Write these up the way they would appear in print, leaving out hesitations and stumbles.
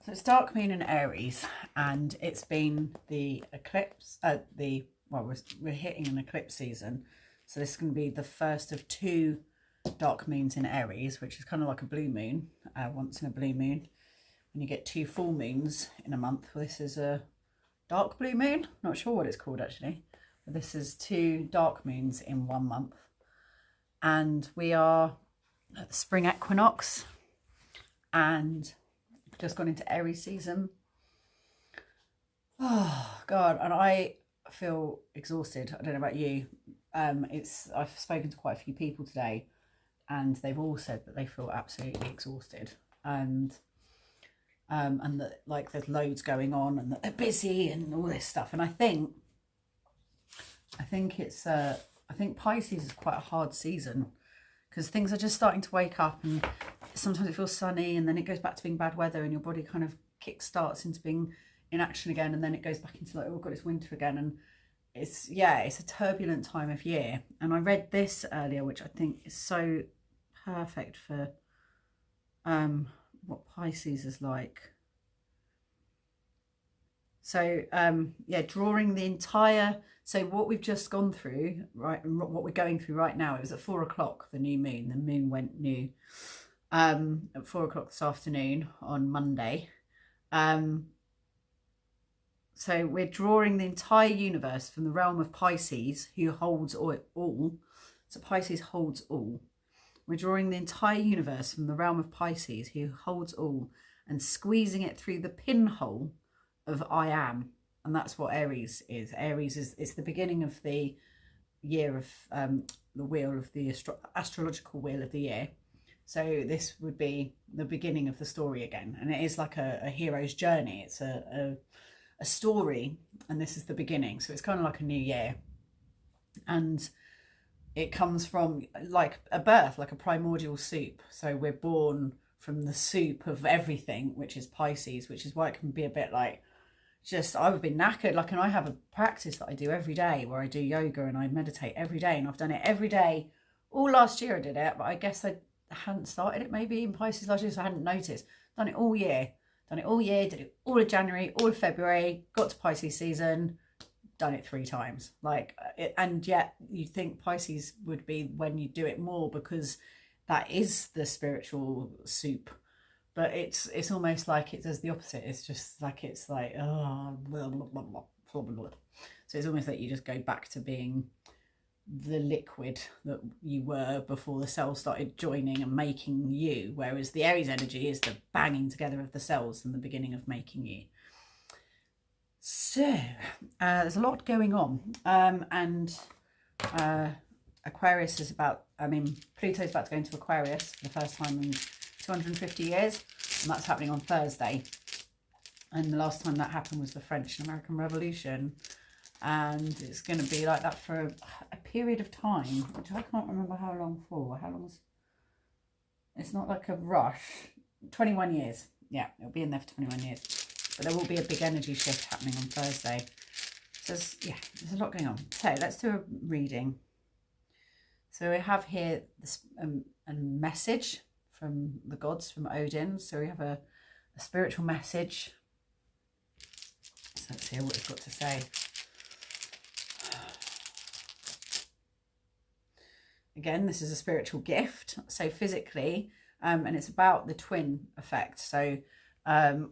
So it's dark moon in Aries, and it's been the eclipse. We're hitting an eclipse season, so this is going to be the first of two dark moons in Aries, which is kind of like a blue moon, once in a blue moon. When you get two full moons in a month, well, this is a dark blue moon. Not sure what it's called actually, but this is two dark moons in 1 month, and we are at the spring equinox, and just gone into Aries season. Oh God, and I feel exhausted. I don't know about you. I've spoken to quite a few people today, and they've all said that they feel absolutely exhausted, and that like there's loads going on, and that they're busy and all this stuff. And I think Pisces is quite a hard season, because things are just starting to wake up, and sometimes it feels sunny, and then it goes back to being bad weather, and your body kind of kick starts into being in action again, and then it goes back into like, oh God, it's winter again. And it's a turbulent time of year. And I read this earlier, which I think is so perfect for what Pisces is like. So drawing the entire, so what we've just gone through, right, and what we're going through right now, it was at 4 o'clock, the new moon. The moon went new at 4 o'clock this afternoon on Monday. So we're drawing the entire universe from the realm of Pisces, who holds all. So Pisces holds all. We're drawing the entire universe from the realm of Pisces, who holds all, and squeezing it through the pinhole of I am. And that's what Aries is. Aries is, it's the beginning of the year of the wheel of the astrological wheel of the year. So this would be the beginning of the story again. And it is like a hero's journey. It's a story, and this is the beginning. So it's kind of like a new year. And it comes from like a birth, like a primordial soup. So we're born from the soup of everything, which is Pisces, which is why it can be a bit like, just, I would be knackered. Like, and I have a practice that I do every day where I do yoga and I meditate every day, and I've done it every day. All last year I did it, but I guess I hadn't started it maybe in Pisces last year, so I hadn't noticed. Done it all year, did it all of January, all of February, got to Pisces season, done it 3 times. Like, and yet you'd think Pisces would be when you do it more, because that is the spiritual soup. But it's almost like it does the opposite. It's just like, it's like, oh, blah, blah, blah, blah, blah, blah. So it's almost like you just go back to being the liquid that you were before the cells started joining and making you. Whereas the Aries energy is the banging together of the cells and the beginning of making you. So there's a lot going on. Aquarius is Pluto's about to go into Aquarius for the first time in 250 years, and that's happening on Thursday. And the last time that happened was the French and American Revolution, and it's going to be like that for a period of time, which I can't remember how long for. It's not like a rush. 21 years. Yeah, it'll be in there for 21 years. But there will be a big energy shift happening on Thursday. So there's a lot going on. So let's do a reading. So we have here this a message from the gods, from Odin. So we have a spiritual message. So let's hear what it's got to say. Again, this is a spiritual gift. So physically, and it's about the twin effect. So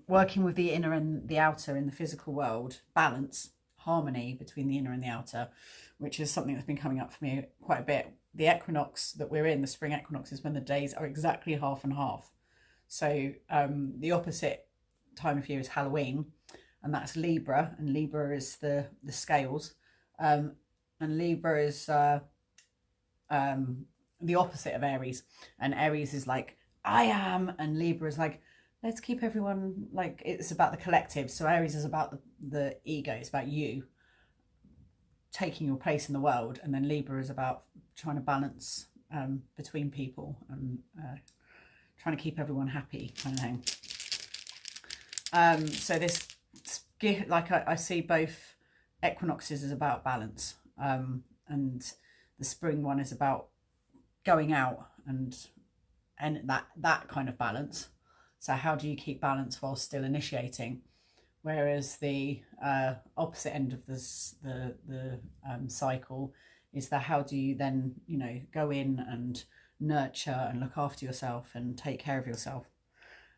working with the inner and the outer in the physical world, balance, harmony between the inner and the outer, which is something that's been coming up for me quite a bit. The equinox that we're in, the spring equinox, is when the days are exactly half and half. So the opposite time of year is Halloween, and that's Libra, and Libra is the scales, and Libra is the opposite of Aries, and Aries is like, I am, and Libra is like, let's keep everyone, like, it's about the collective. So Aries is about the ego, it's about you taking your place in the world, and then Libra is about trying to balance between people and trying to keep everyone happy, kind of thing. So this, like, I see both equinoxes as about balance, and the spring one is about going out and that kind of balance, So how do you keep balance while still initiating? Whereas the opposite end of the cycle is that how do you then, you know, go in and nurture and look after yourself and take care of yourself.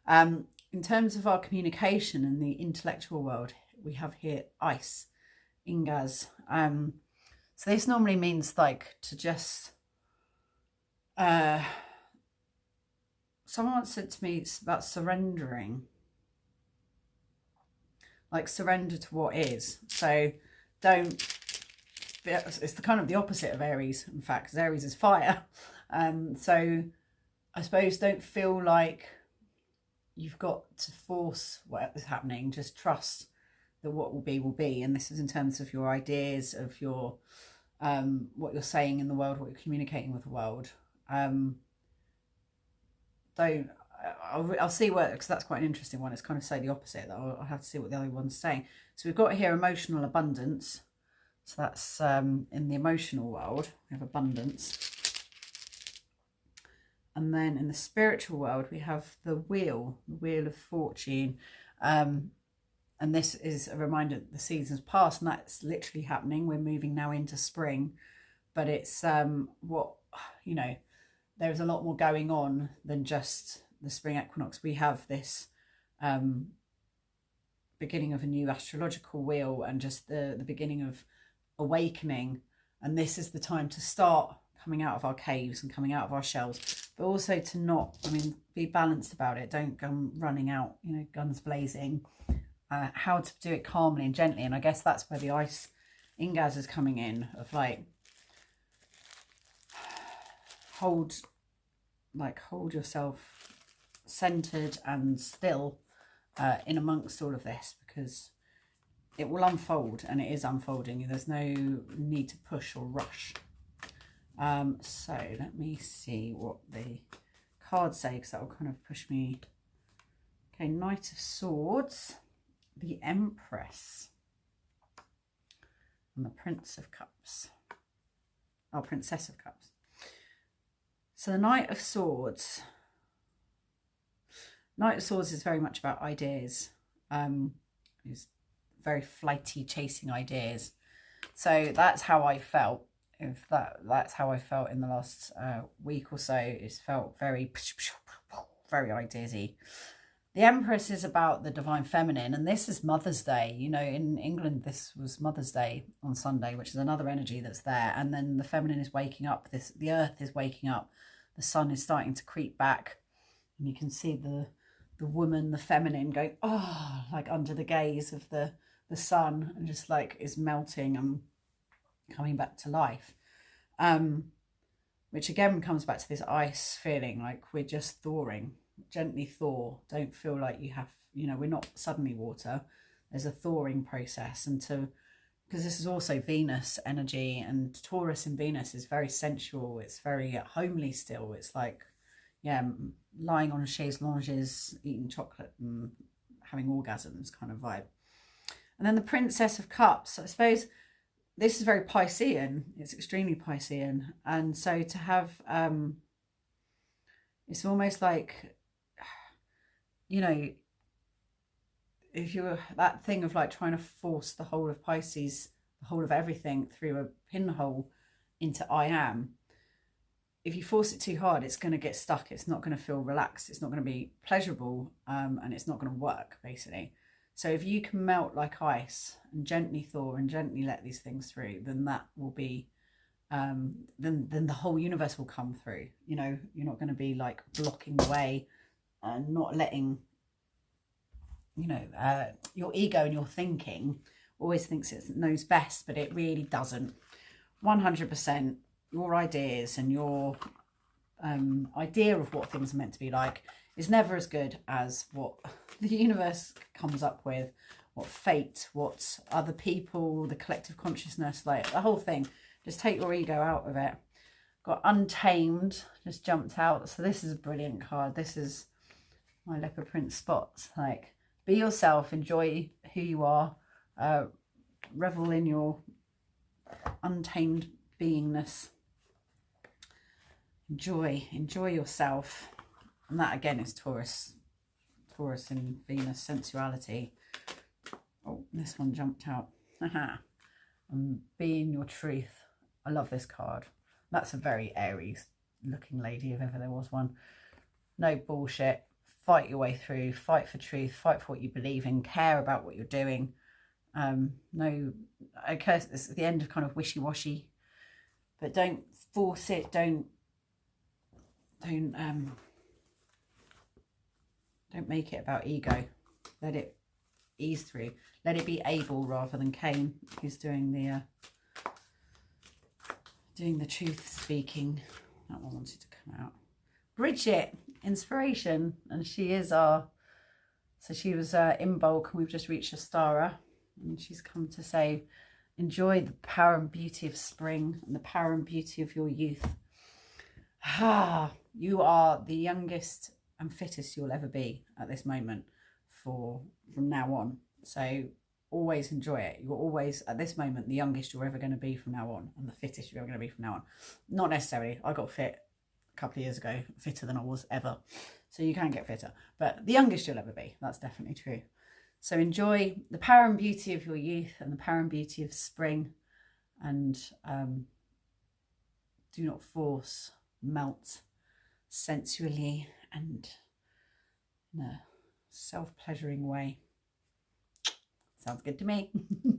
In terms of our communication in the intellectual world, we have here ice, ingas. So this normally means like to just, someone once said to me, it's about surrendering, like surrender to what is. So don't, it's the kind of the opposite of Aries, in fact, because Aries is fire. So I suppose don't feel like you've got to force what is happening. Just trust that what will be. And this is in terms of your ideas, of your what you're saying in the world, what you're communicating with the world. I'll see what, because that's quite an interesting one. It's kind of say the opposite. I'll have to see what the other one's saying. So we've got here emotional abundance. So that's in the emotional world, we have abundance. And then in the spiritual world, we have the wheel of fortune. And this is a reminder that the season's past, and that's literally happening. We're moving now into spring. But it's what, you know, there's a lot more going on than just the spring equinox. We have this beginning of a new astrological wheel and just the beginning of awakening. And this is the time to start coming out of our caves and coming out of our shells, but also to not, I mean, be balanced about it. Don't come running out, you know, guns blazing. How to do it calmly and gently. And I guess that's where the ice ingas is coming in, of like, hold yourself centered and still in amongst all of this, because it will unfold, and it is unfolding. There's no need to push or rush. So let me see what the cards say, because that will kind of push me. Okay, Knight of Swords, the Empress, and the Prince of Cups. Oh, Princess of Cups. So the Knight of Swords. Knight of Swords is very much about ideas. Is very flighty, chasing ideas. So that's how I felt. If that's how I felt in the last week or so. It's felt very ideasy. The Empress is about the divine feminine, and this is Mother's Day. You know, in England, this was Mother's Day on Sunday, which is another energy that's there. And then the feminine is waking up. The earth is waking up. The sun is starting to creep back, and you can see the woman, the feminine, going, oh, like under the gaze of the sun, and just like is melting and coming back to life. Which again comes back to this ice feeling, like we're just thawing. Gently thaw. Don't feel like you have, you know, we're not suddenly water. There's a thawing process, and because this is also Venus energy, and Taurus in Venus is very sensual. It's very homely still. It's like, yeah, lying on chaise longues, eating chocolate and having orgasms kind of vibe. And then the Princess of Cups, I suppose this is very Piscean. It's extremely Piscean. And so to have, it's almost like, you know, if you're that thing of like trying to force the whole of Pisces, the whole of everything through a pinhole into I am, if you force it too hard, it's going to get stuck. It's not going to feel relaxed. It's not going to be pleasurable, and it's not going to work, basically. So if you can melt like ice and gently thaw and gently let these things through, then that will be, then the whole universe will come through. You know, you're not going to be like blocking the way and not letting, you know, your ego and your thinking always thinks it knows best, but it really doesn't. 100%. Your ideas and your idea of what things are meant to be like is never as good as what the universe comes up with, what fate, what other people, the collective consciousness, like the whole thing. Just take your ego out of it. Got Untamed, just jumped out. So this is a brilliant card. This is my leopard print spots. Like, be yourself, enjoy who you are, revel in your untamed beingness. Enjoy yourself. And that again is Taurus Taurus in Venus, sensuality. Oh, this one jumped out. And being your truth. I love this card. That's a very Aries looking lady, if ever there was one. No bullshit. Fight your way through. Fight for truth. Fight for what you believe in. Care about what you're doing. No, okay, it's the end of kind of wishy-washy, but don't force it. Don't make it about ego. Let it ease through. Let it be Abel rather than Cain, who's doing the truth speaking. That one wanted to come out. Bridget, inspiration, and she is our. So she was in bulk, and we've just reached Astara, and she's come to say, enjoy the power and beauty of spring and the power and beauty of your youth. You are the youngest and fittest you'll ever be at this moment from now on. So always enjoy it. You're always, at this moment, the youngest you're ever going to be from now on, and the fittest you're ever going to be from now on. Not necessarily. I got fit a couple of years ago, fitter than I was ever. So you can get fitter, but the youngest you'll ever be. That's definitely true. So enjoy the power and beauty of your youth and the power and beauty of spring, and do not force, melt sensually and in a self-pleasuring way. Sounds good to me.